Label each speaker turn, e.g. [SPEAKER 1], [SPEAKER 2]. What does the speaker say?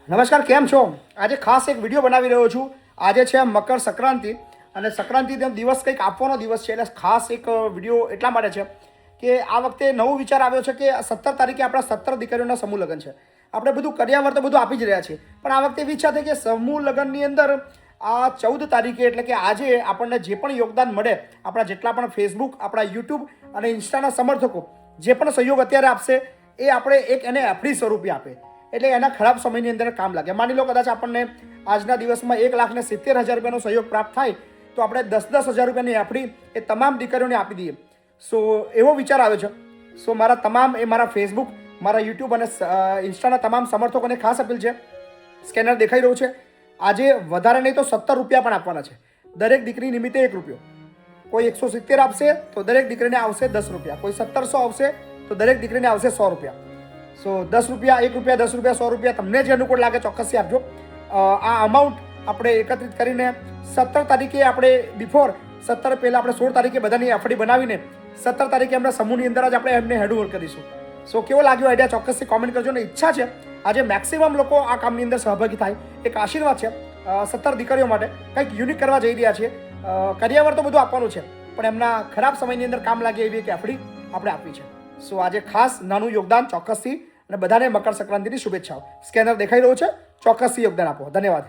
[SPEAKER 1] નમસ્કાર, કેમ છો? આજે ખાસ એક વિડીયો બનાવી રહ્યો છું. આજે છે મકર સંક્રાંતિ અને સંક્રાંતિનો દિવસ કંઈક આપવાનો દિવસ છે, એટલે ખાસ એક વિડીયો એટલા માટે છે કે આ વખતે નવો વિચાર આવ્યો છે કે 17 તારીખે આપણા 17 દીકરીઓના સમૂહ લગ્ન છે. આપણે બધું કર્યાવર તો બધું આપી જ રહ્યા છીએ, પણ આ વખતે એવી ઈચ્છા થઈ કે સમૂહ લગ્નની અંદર આ 14 તારીખે એટલે કે આજે આપણને જે પણ યોગદાન મળે, આપણા જેટલા પણ ફેસબુક, આપણા યુટ્યુબ અને ઇન્સ્ટાના સમર્થકો જે પણ સહયોગ અત્યારે આપશે એ આપણે એક એને એફડી સ્વરૂપે આપે, એટલે એના ખરાબ સમયની અંદર કામ લાગે. માની લો કદાચ આપણને આજના દિવસમાં 1,70,000 રૂપિયાનો સહયોગ પ્રાપ્ત થાય તો આપણે 10,000 રૂપિયાની એફડી એ તમામ દીકરીઓને આપી દઈએ. સો એવો વિચાર આવ્યો છે. સો મારા તમામ મારા ફેસબુક, મારા યુટ્યુબ અને ઇન્સ્ટાના તમામ સમર્થકોને ખાસ અપીલ છે. સ્કેનર દેખાઈ રહ્યું છે. આજે વધારે નહીં તો 17 રૂપિયા પણ આપવાના છે. દરેક દીકરી નિમિત્તે 1 રૂપિયો. કોઈ 170 આપશે તો દરેક દીકરીને આવશે 10 રૂપિયા. કોઈ 1700 આવશે તો દરેક દીકરીને આવશે 100 રૂપિયા. સો 10 રૂપિયા, 1 રૂપિયા, 10 રૂપિયા, 100 રૂપિયા, તમને જે અનુકૂળ લાગે ચોક્કસથી આપજો. આ અમાઉન્ટ આપણે એકત્રિત કરીને 17 તારીખે આપણે બિફોર 17 પહેલાં આપણે 16 તારીખે બધાની એફડી બનાવીને 17 તારીખે એમના સમૂહની અંદર જ આપણે એમને હેન્ડઓવર કરીશું. સો કેવો લાગ્યો આઈડિયા ચોક્કસથી કોમેન્ટ કરજો. ને ઈચ્છા છે આજે મેક્સિમમ લોકો આ કામની અંદર સહભાગી થાય. એક આશીર્વાદ છે 17 દીકરીઓ માટે. કંઈક યુનિક કરવા જઈ રહ્યા છીએ. કર્યાવર તો બધું આપવાનું છે, પણ એમના ખરાબ સમયની અંદર કામ લાગે એવી એક એફડી આપણે આપી છે. સો આજે ખાસ નાનું યોગદાન ચોક્કસથી, અને બધાને મકર સંક્રાંતિની શુભેચ્છાઓ. સ્કેનર દેખાઈ રહ્યું છે, ચોક્કસથી યોગદાન આપો. ધન્યવાદ.